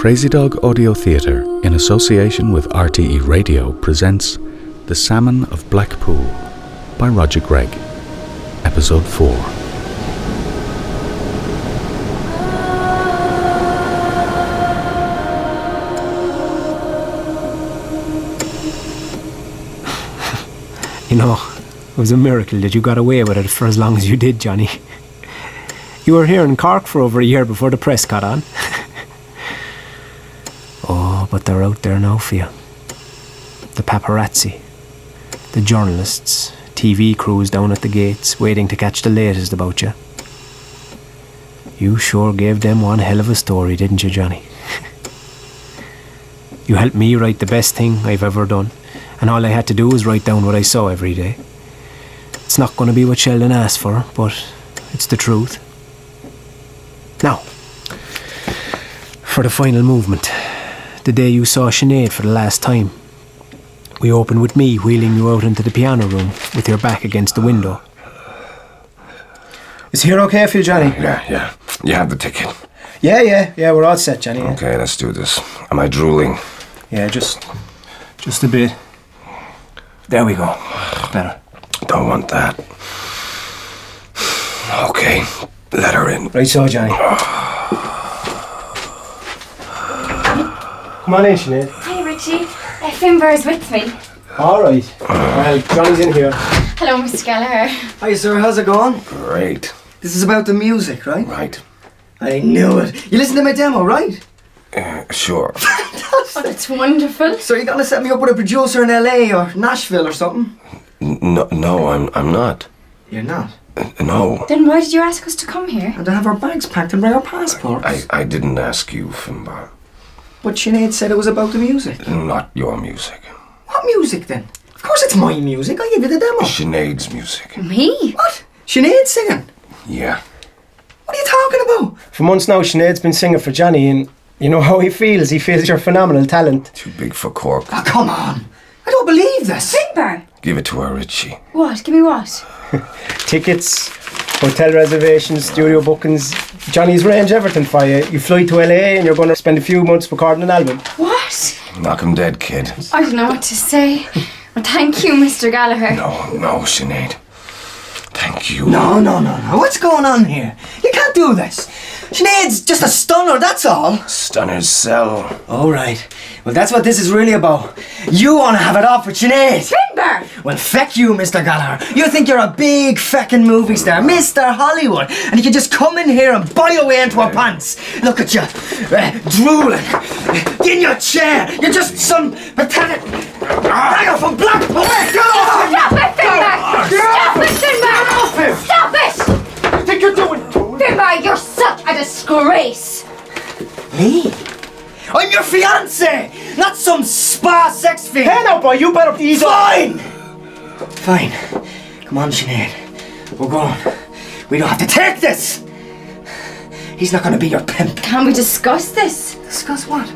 Crazy Dog Audio Theatre, in association with RTE Radio, presents The Salmon of Blackpool by Roger Gregg, Episode 4. You know, it was a miracle that you got away with it for as long as you did, Johnny. You were here in Cork for over a year before the press got on. Oh, but they're out there now for you. The paparazzi, the journalists, TV crews down at the gates waiting to catch the latest about you. You sure gave them one hell of a story, didn't you, Johnny? You helped me write the best thing I've ever done, and all I had to do was write down what I saw every day. It's not going to be what Sheldon asked for, but it's the truth. Now, for the final movement, the day you saw Sinead for the last time, we opened with me wheeling you out into the piano room with your back against the window. Is here okay for you, Johnny? Yeah. You have the ticket. Yeah, we're all set, Johnny. Yeah. Okay, let's do this. Am I drooling? Yeah, just a bit. There we go. Better. Don't want that. Okay, let her in. Right so, Johnny. Come on in, Sinead. Hey, Richie. Finbar's with me. All right. Well, Johnny's in here. Hello, Mr. Gallagher. Hi, sir. How's it going? Great. This is about the music, right? Right. I knew it. You listened to my demo, right? Sure. Oh, that's wonderful. So you're gonna set me up with a producer in LA or Nashville or something? No, I'm not. You're not. No. Then why did you ask us to come here? And to have our bags packed and bring our passports. I didn't ask you, Finbar. But Sinead said it was about the music. Not your music. What music then? Of course it's my music. I gave you the demo. Sinead's music. Me? What? Sinead singing? Yeah. What are you talking about? For months now, Sinead's been singing for Johnny, and you know how he feels. He feels your phenomenal talent. Too big for Cork. Oh, come on. I don't believe this. Finbar? Give it to her, Richie. What? Give me what? Tickets, hotel reservations, studio bookings. Johnny's arranged everything for you. You fly to LA and you're going to spend a few months recording an album. What? Knock 'em dead, kid. I don't know what to say. Well, thank you, Mr. Gallagher. No, Sinead. Thank you. No. What's going on here? You can't do this. Sinead's just a stunner, that's all. Stunners sell. All right. Well, that's what this is really about. You want to have it off with Sinead. Finbar! Well, feck you, Mr. Gallagher. You think you're a big feckin' movie star, Mr. Hollywood, and you can just come in here and buy your way into our pants. Look at you, drooling, in your chair. You're just some pathetic beggar from Blackpool. Get off him! Stop it, Finbar! Stop it, Finbar! Get off him! Stop it! What do you think you're doing? Finbar, you're such a disgrace. Me? I'm your fiancé, not some spa sex fiend. Hey now, boy, you better ease off. Fine. Come on, Sinead. We're going. We don't have to take this. He's not going to be your pimp. Can we discuss this? Discuss what?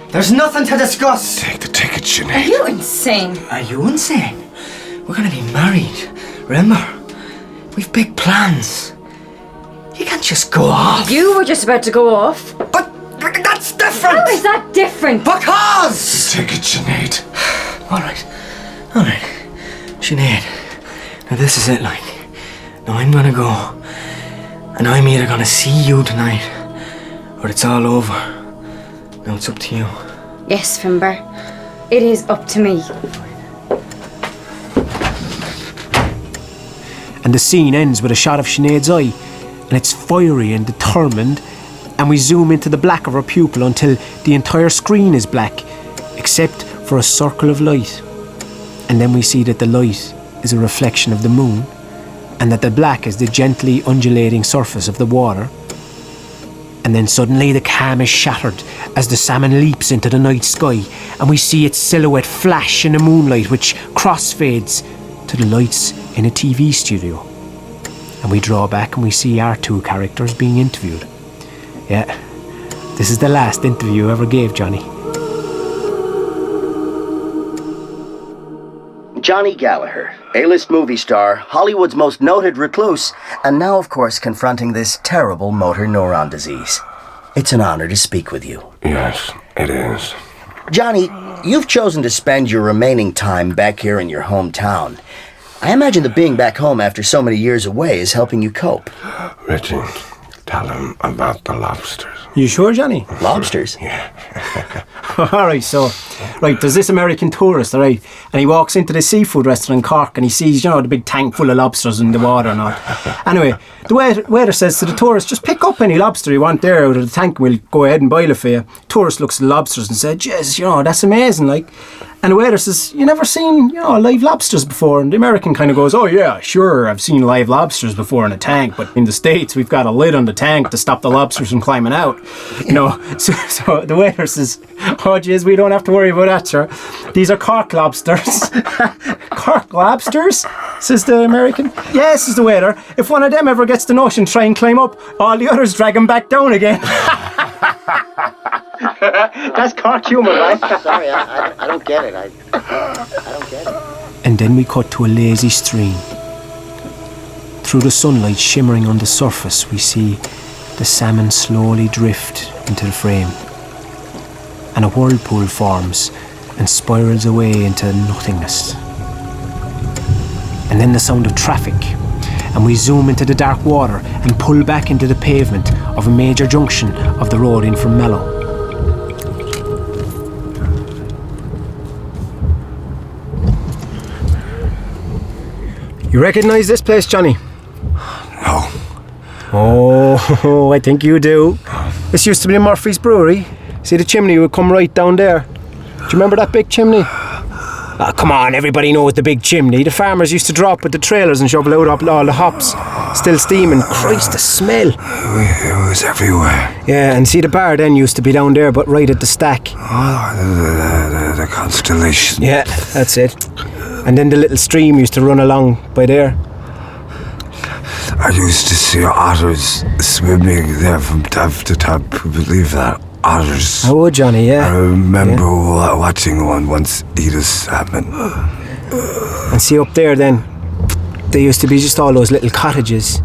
There's nothing to discuss. Take the ticket, Are Sinead. you insane? Are you insane? We're going to be married. Remember? We've big plans. You can't just go off. You were just about to go off. But that's different. How is that different? Because. Ticket, Sinead. All right. Sinead, now this is it, like. Now I'm gonna go, and I'm either gonna see you tonight, or it's all over. Now it's up to you. Yes, Finbar. It is up to me. And the scene ends with a shot of Sinead's eye, and it's fiery and determined, and we zoom into the black of her pupil until the entire screen is black, except for a circle of light. And then we see that the light is a reflection of the moon, and that the black is the gently undulating surface of the water. And then suddenly the calm is shattered as the salmon leaps into the night sky, and we see its silhouette flash in the moonlight, which crossfades to the lights in a TV studio. And we draw back and we see our two characters being interviewed. Yeah, this is the last interview you ever gave, Johnny. Johnny Gallagher, A-list movie star, Hollywood's most noted recluse, and now, of course, confronting this terrible motor neuron disease. It's an honor to speak with you. Yes, it is. Johnny, you've chosen to spend your remaining time back here in your hometown. I imagine that being back home after so many years away is helping you cope. Richie, tell him about the lobsters. You sure, Johnny? Lobsters? Alright, so, there's this American tourist, alright, and he walks into the seafood restaurant in Cork and he sees, the big tank full of lobsters in the water and all. Anyway, the waiter says to the tourist, just pick up any lobster you want there out of the tank and we'll go ahead and boil it for you. Tourist looks at the lobsters and says, "Jeez, that's amazing, like." And the waiter says, "You never seen, live lobsters before?" And the American kind of goes, "Oh yeah, sure, I've seen live lobsters before in a tank, but in the States we've got a lid on the tank to stop the lobsters from climbing out." So the waiter says, "Oh jeez, we don't have to worry about that, sir. These are Cork lobsters." "Cork lobsters?" says the American. "Yes," says the waiter. "If one of them ever gets the notion to try and climb up, all the others drag him back down again." That's Cork humour, right? Sorry, I don't get it. I don't get it. And then we cut to a lazy stream. Through the sunlight shimmering on the surface, we see the salmon slowly drift into the frame. And a whirlpool forms and spirals away into nothingness. And then the sound of traffic, and we zoom into the dark water and pull back into the pavement of a major junction of the road in from Mellow. You recognise this place, Johnny? No. Oh, I think you do. This used to be Murphy's Brewery. See the chimney would come right down there. Do you remember that big chimney? Oh, come on, everybody knows the big chimney. The farmers used to drop with the trailers and shovel out all the hops. Still steaming. Christ, the smell. It was everywhere. Yeah, and see the bar then used to be down there, but right at the stack. Oh, the Constellation. Yeah, that's it. And then the little stream used to run along by there. I used to see otters swimming there from time to time. Believe that? Otters. Oh, Johnny, yeah. I remember watching one once eat a salmon. And see up there then, there used to be just all those little cottages.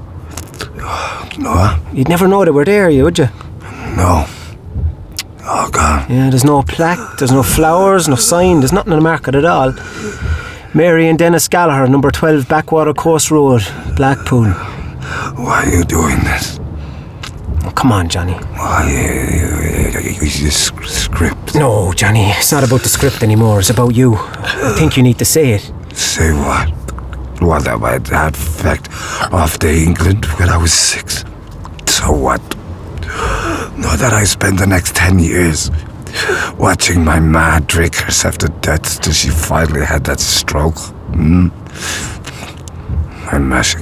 No? You'd never know they were there, would you? No. Oh, God. Yeah, there's no plaque, there's no flowers, no sign, there's nothing on the market at all. Mary and Dennis Gallagher, number 12 Backwater Coast Road, Blackpool. Why are you doing this? Oh, come on, Johnny. Why you script? No, Johnny, it's not about the script anymore, it's about you. I think you need to say it. Say what? What about that fact off to England when I was 6? So what? Know that I spent the next 10 years watching my ma drink herself to death till she finally had that stroke. My ma, she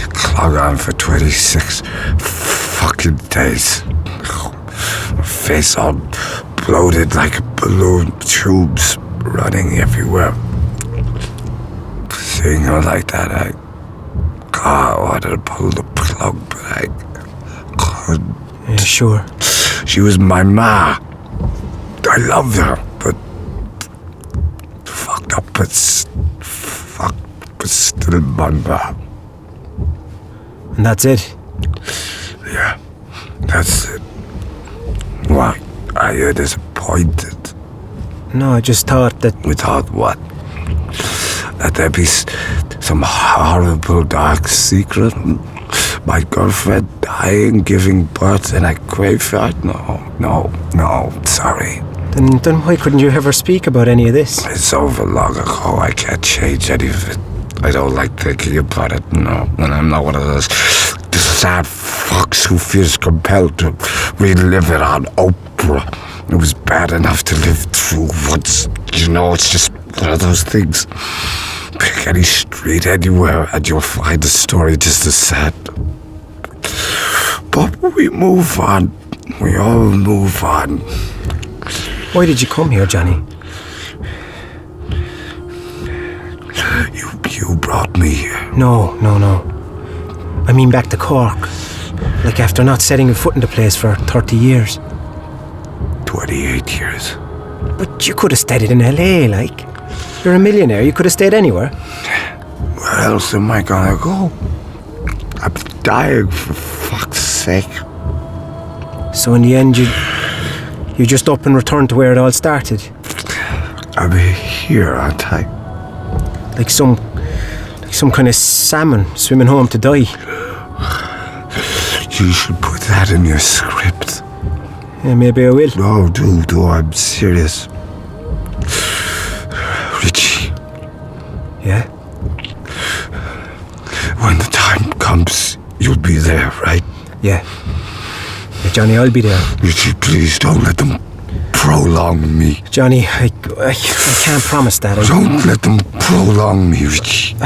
clogged on for 26 fucking days. Her face all bloated like balloon tubes running everywhere. Seeing her like that, I wanted to pull the plug, but I couldn't. Yeah, sure. She was my ma. I loved her, but fucked up, but still my ma. And that's it? Yeah, that's it. Why? Are you disappointed? No, I just thought that... We thought what? That there'd be some horrible dark secret? My girlfriend dying, giving birth in a graveyard? No, sorry. Then why couldn't you ever speak about any of this? It's over long ago. I can't change any of it. I don't like thinking about it, no. And I'm not one of those sad fucks who feels compelled to relive it on Oprah. It was bad enough to live through once. It's just one of those things. Pick any street anywhere and you'll find a story just as sad. But we move on. We all move on. Why did you come here, Johnny? You brought me here. No. I mean back to Cork. Like after not setting a foot in the place for 30 years. 28 years. But you could have stayed in LA, like. You're a millionaire, you could have stayed anywhere. Where else am I gonna go? I'm dying, for fuck's sake. So in the end, you just up and returned to where it all started? I'll be here, aren't I? Like some kind of salmon swimming home to die. You should put that in your script. Yeah, maybe I will. No, do, I'm serious. Richie. Yeah? When the time comes, you'll be there, right? Yeah. Yeah, Johnny, I'll be there. Richie, please don't let them prolong me. Johnny, I can't promise that. Don't let them prolong me, Richie.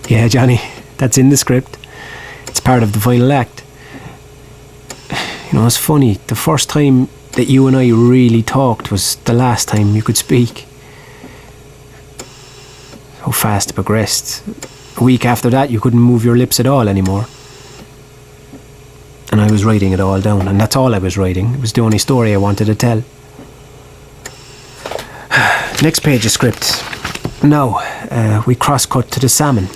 Yeah, Johnny, that's in the script. It's part of the final act. You know, it's funny. The first time that you and I really talked was the last time you could speak. How fast it progressed. A week after that, you couldn't move your lips at all anymore. And I was writing it all down, and that's all I was writing. It was the only story I wanted to tell. Next page of script. Now, we cross-cut to the salmon.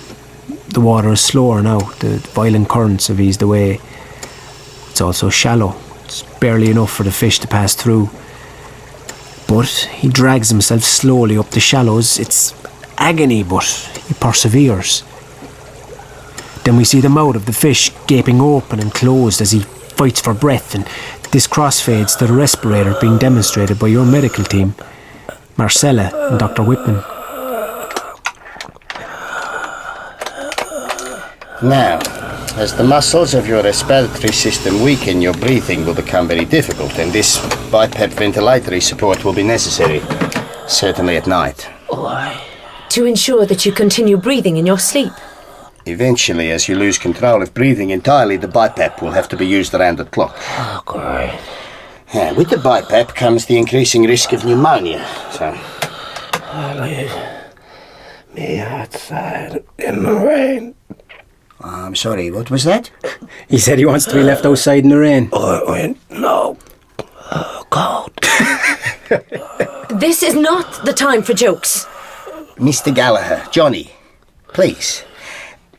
The water is slower now. The violent currents have eased away. It's also shallow. It's barely enough for the fish to pass through. But he drags himself slowly up the shallows. It's agony, but he perseveres. Then we see the mouth of the fish gaping open and closed as he fights for breath, and this crossfades to the respirator being demonstrated by your medical team, Marcella and Dr. Whitman. Now, as the muscles of your respiratory system weaken, your breathing will become very difficult, and this BiPAP ventilatory support will be necessary, certainly at night. Why? To ensure that you continue breathing in your sleep. Eventually, as you lose control of breathing entirely, the BiPAP will have to be used around the clock. Oh, great. With the BiPAP comes the increasing risk of pneumonia, so... Leave me outside in the rain. I'm sorry, what was that? He said he wants to be left outside in the rain. No. Cold. This is not the time for jokes. Mr. Gallagher, Johnny, please.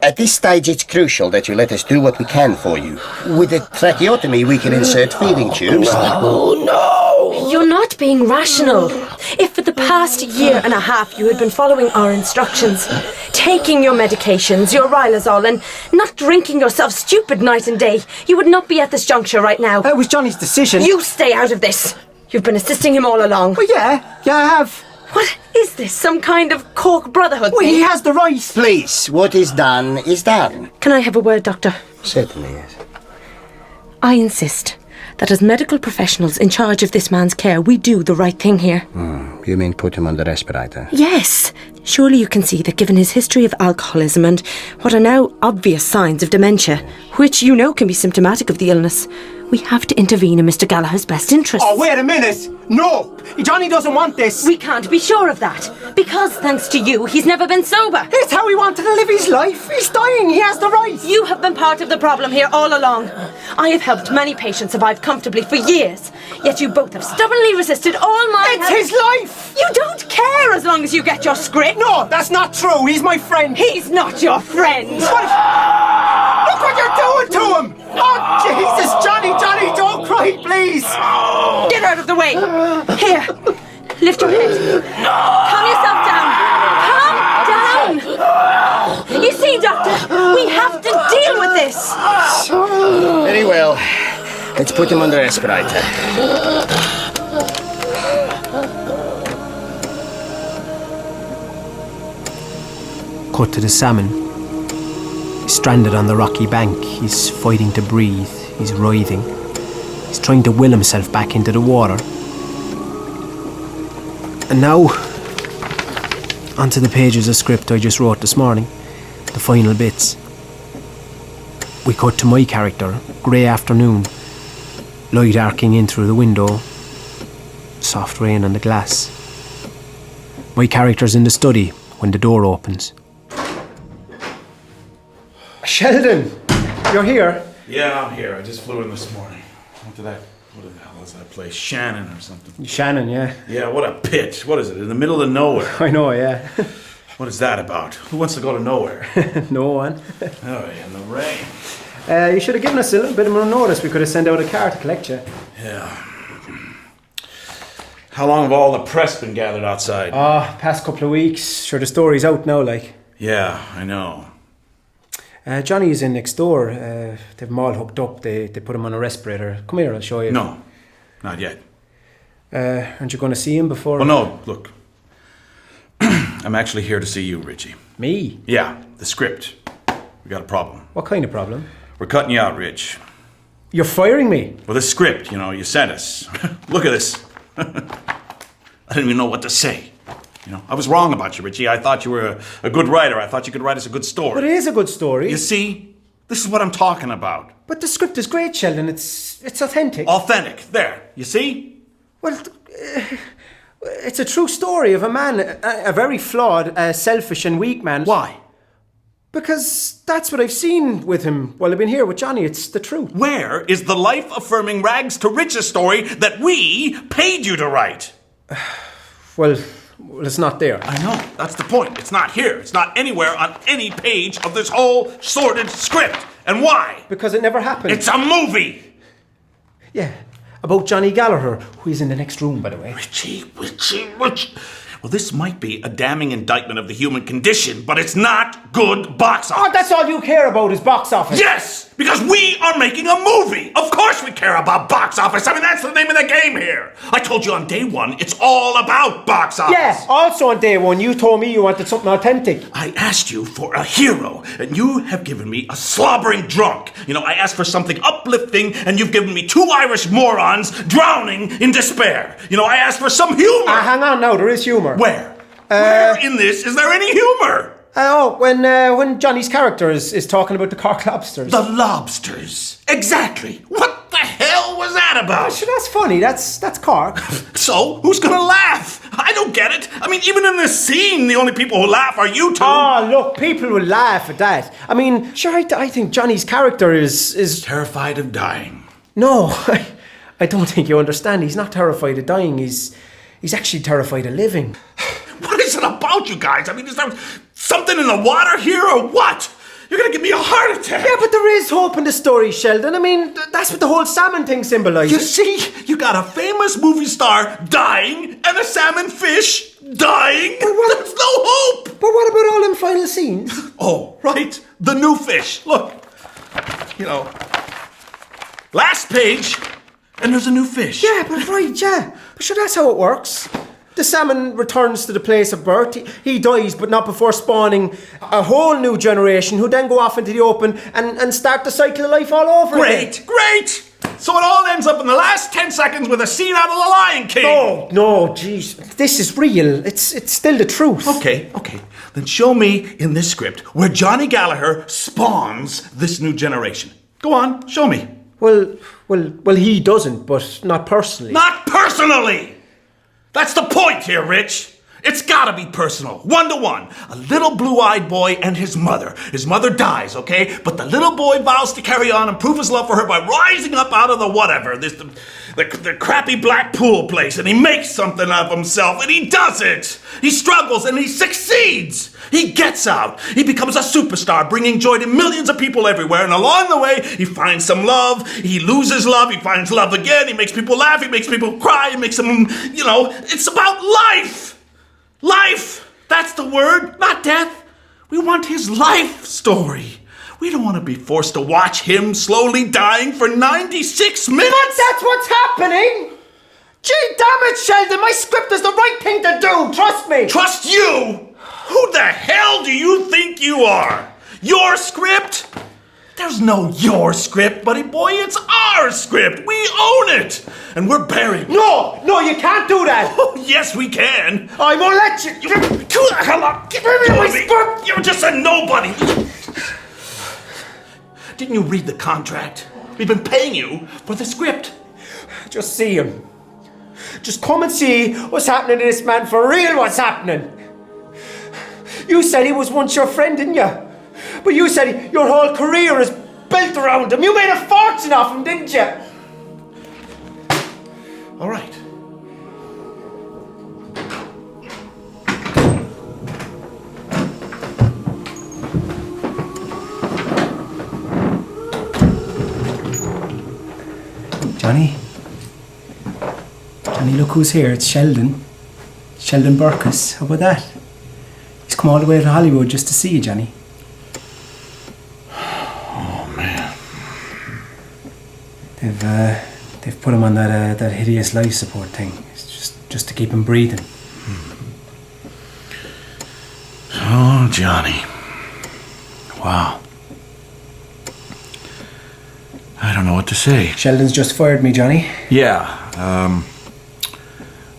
At this stage, it's crucial that you let us do what we can for you. With a tracheotomy, we can insert feeding tubes. Oh, no! You're not being rational. If for the past year and a half you had been following our instructions, taking your medications, your Rilazole, and not drinking yourself stupid night and day, you would not be at this juncture right now. That was Johnny's decision. You stay out of this. You've been assisting him all along. Well, yeah, I have. What is this? Some kind of cork brotherhood Well, thing? he has the right. Please, what is done is done. Can I have a word, Doctor? Certainly, yes. I insist that as medical professionals in charge of this man's care, we do the right thing here. You mean put him on the respirator? Yes. Surely you can see that given his history of alcoholism and what are now obvious signs of dementia, which you know can be symptomatic of the illness, we have to intervene in Mr. Gallagher's best interests. Oh, wait a minute. No, Johnny doesn't want this. We can't be sure of that, because thanks to you, he's never been sober. It's how he wanted to live his life. He's dying. He has the right. You have been part of the problem here all along. I have helped many patients survive comfortably for years, yet you both have stubbornly resisted all my It's help. his life. You don't care as long as you get your script. No, that's not true. He's my friend. He's not your friend. Look what you're doing to him. Oh, Jesus, Johnny, don't cry, please. Get out of the way. Here, lift your head. Calm yourself down. Calm down. You see, Doctor, we have to deal with this. Very well. Let's put him on the respirator. Cut to the salmon. He's stranded on the rocky bank. He's fighting to breathe. He's writhing. He's trying to will himself back into the water. And now, onto the pages of script I just wrote this morning. The final bits. We cut to my character. Grey afternoon. Light arcing in through the window. Soft rain on the glass. My character's in the study when the door opens. Sheldon, you're here. Yeah, I'm here. I just flew in this morning. What the hell is that place? Shannon or something? Shannon, yeah. Yeah, what a pitch. What is it? In the middle of nowhere. I know, yeah. What is that about? Who wants to go to nowhere? No one. Oh, in the rain. You should have given us a little bit more notice. We could have sent out a car to collect you. Yeah. How long have all the press been gathered outside? Past couple of weeks. Sure, the story's out now, like. Yeah, I know. Johnny's in next door. They've him all hooked up. They put him on a respirator. Come here, I'll show you. No, not yet. Aren't you going to see him before? Well, no, look. I'm actually here to see you, Richie. Me? Yeah, the script. We got a problem. What kind of problem? We're cutting you out, Rich. You're firing me? Well, the script, you sent us. Look at this. I didn't even know what to say. I was wrong about you, Richie. I thought you were a good writer. I thought you could write us a good story. But it is a good story. You see? This is what I'm talking about. But the script is great, Sheldon. It's authentic. Authentic. There. You see? Well, it's a true story of a man, a very flawed, selfish and weak man. Why? Because that's what I've seen with him while I've been here with Johnny. It's the truth. Where is the life-affirming rags to riches story that we paid you to write? Well, it's not there. I know. That's the point. It's not here. It's not anywhere on any page of this whole sordid script. And why? Because it never happened. It's a movie! Yeah. About Johnny Gallagher, who is in the next room, by the way. Richie. Well, this might be a damning indictment of the human condition, but it's not good box office. Oh, that's all you care about is box office. Yes, because we are making a movie. Of course we care about box office. I mean, that's the name of the game here. I told you on day one, it's all about box office. Yeah, also on day one, you told me you wanted something authentic. I asked you for a hero, and you have given me a slobbering drunk. I asked for something uplifting, and you've given me two Irish morons drowning in despair. I asked for some humor. Hang on now, there is humor. Where? Where in this is there any humor? When Johnny's character is talking about the Cork lobsters. The lobsters. Exactly. What the hell was that about? Sure, that's funny. That's Cork. So, who's gonna laugh? I don't get it. I mean, even in this scene, the only people who laugh are you two. Oh, look, people will laugh at that. I mean, sure, I think Johnny's character is... Terrified of dying. No, I don't think you understand. He's not terrified of dying. He's actually terrified of living. What is it about you guys? I mean, is there something in the water here or what? You're gonna give me a heart attack. Yeah, but there is hope in the story, Sheldon. I mean, that's what the whole salmon thing symbolises. You see, you got a famous movie star dying and a salmon fish dying. There's no hope. But what about all them final scenes? Oh, right. The new fish. Look. Last page, and there's a new fish. Yeah, but right, yeah. But sure, that's how it works. The salmon returns to the place of birth. He dies, but not before spawning a whole new generation who then go off into the open and start the cycle of life all over again. Great! So it all ends up in the last 10 seconds with a scene out of The Lion King. No, jeez. This is real. It's still the truth. Okay. Then show me in this script where Johnny Gallagher spawns this new generation. Go on, show me. Well, he doesn't, but not personally. Not personally! That's the point here, Rich. It's gotta be personal, 1-to-1. A little blue-eyed boy and his mother. His mother dies, okay? But the little boy vows to carry on and prove his love for her by rising up out of the whatever, the crappy Blackpool place, and he makes something of himself, and he does it. He struggles and he succeeds. He gets out. He becomes a superstar, bringing joy to millions of people everywhere, and along the way, he finds some love, he loses love, he finds love again, he makes people laugh, he makes people cry, he makes them, it's about life. Life! That's the word, not death. We want his life story. We don't want to be forced to watch him slowly dying for 96 minutes. But that's what's happening! Gee, damn it, Sheldon, my script is the right thing to do, trust me! Trust you? Who the hell do you think you are? Your script? There's no your script, buddy boy. It's our script. We own it. And we're burying it. No, you can't do that. Oh, yes, we can. I won't let you. Who the hell up? Give me my script. You're just a nobody. Didn't you read the contract? We've been paying you for the script. Just see him. Just come and see what's happening to this man for real, what's happening. You said he was once your friend, didn't you? But you said your whole career is built around him. You made a fortune off him, didn't you? All right. look who's here. It's Sheldon. Sheldon Burkus. How about that? He's come all the way to Hollywood just to see you, Johnny. Oh, man. They've put him on that hideous life support thing. It's just to keep him breathing. Oh, Johnny. Wow. I don't know what to say. Sheldon's just fired me, Johnny. Yeah,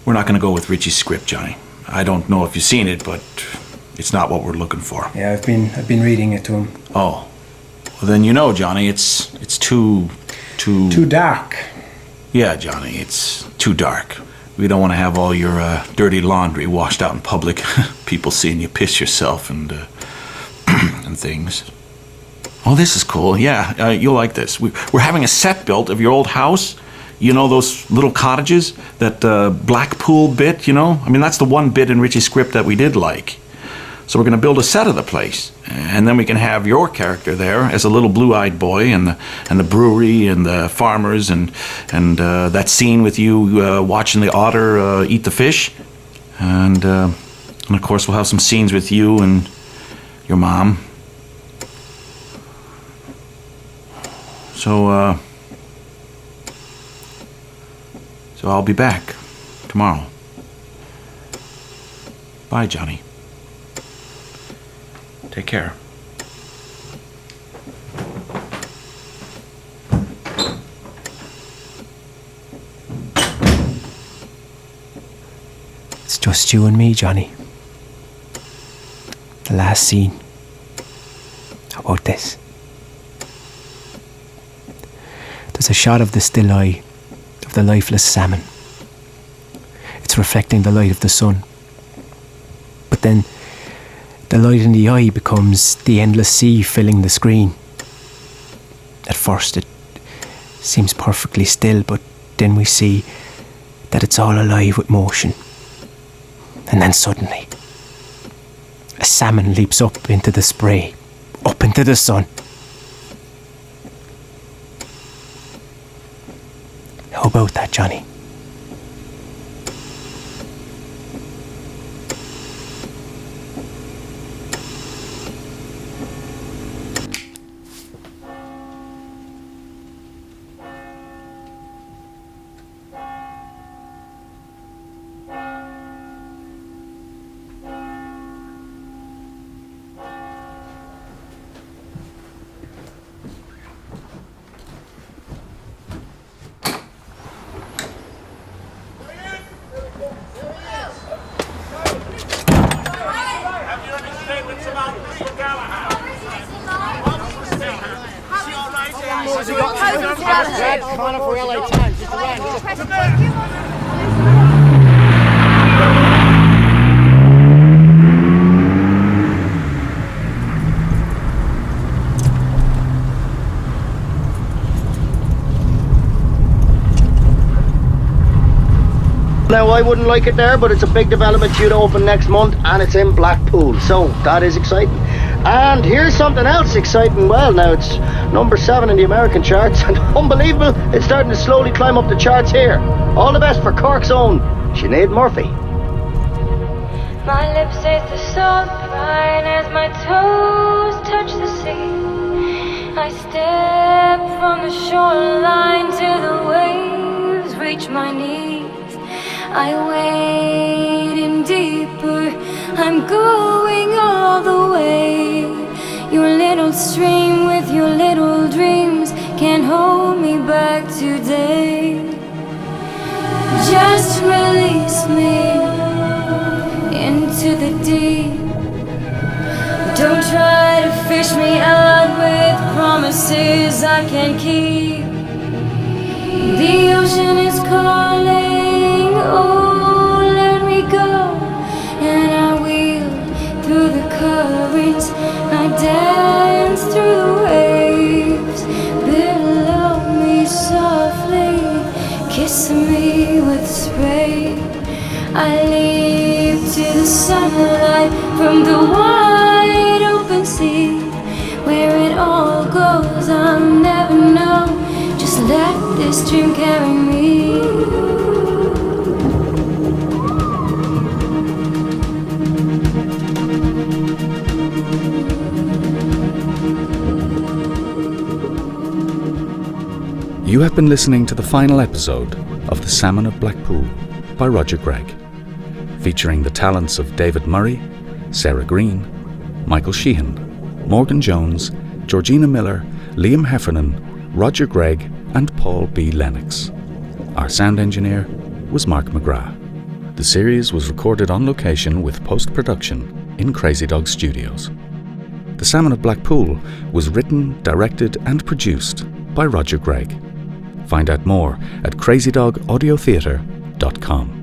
we're not going to go with Richie's script, Johnny. I don't know if you've seen it, but it's not what we're looking for. Yeah, I've been reading it to him. Oh, well then you know, Johnny, it's too dark. Yeah, Johnny, it's too dark. We don't want to have all your dirty laundry washed out in public. People seeing you piss yourself and and things. Oh, this is cool. Yeah, you'll like this. We're having a set built of your old house. You know those little cottages? That Blackpool bit, you know? I mean, that's the one bit in Richie's script that we did like. So we're going to build a set of the place. And then we can have your character there as a little blue-eyed boy, and the brewery and the farmers and that scene with you watching the otter eat the fish. And of course we'll have some scenes with you and your mom. So I'll be back tomorrow. Bye, Johnny. Take care. It's just you and me, Johnny. The last scene. How about this? There's a shot of the still eye of the lifeless salmon. It's reflecting the light of the sun. But then the light in the eye becomes the endless sea filling the screen. At first it seems perfectly still, but then we see that it's all alive with motion. And then suddenly a salmon leaps up into the spray, up into the sun. How about that, Johnny? Now, I wouldn't like it there, but it's a big development due to open next month, and it's in Blackpool, so that is exciting. And here's something else exciting. Well, now it's number 7 in the American charts, and unbelievable, it's starting to slowly climb up the charts here. All the best for Cork's own Sinead Murphy. My lips taste the salt brine as my toes touch the sea. I step from the shoreline till the waves reach my knees. I wade in deeper, I'm going all the way. Your little stream with your little dreams can't hold me back today. Just release me into the deep. Don't try to fish me out with promises I can't keep. The ocean is calling, oh let me go. And I wheel through the currents, I dance through the waves. Below me softly, kiss me with spray. I leap to the sunlight from the wide open sea. Where it all goes I'll never know. Just let this dream carry me. You have been listening to the final episode of The Salmon of Blackpool by Roger Gregg, featuring the talents of David Murray, Sarah Green, Michael Sheehan, Morgan Jones, Georgina Miller, Liam Heffernan, Roger Gregg and Paul B. Lennox. Our sound engineer was Mark McGrath. The series was recorded on location with post-production in Crazy Dog Studios. The Salmon of Blackpool was written, directed and produced by Roger Gregg. Find out more at crazydogaudiotheatre.com.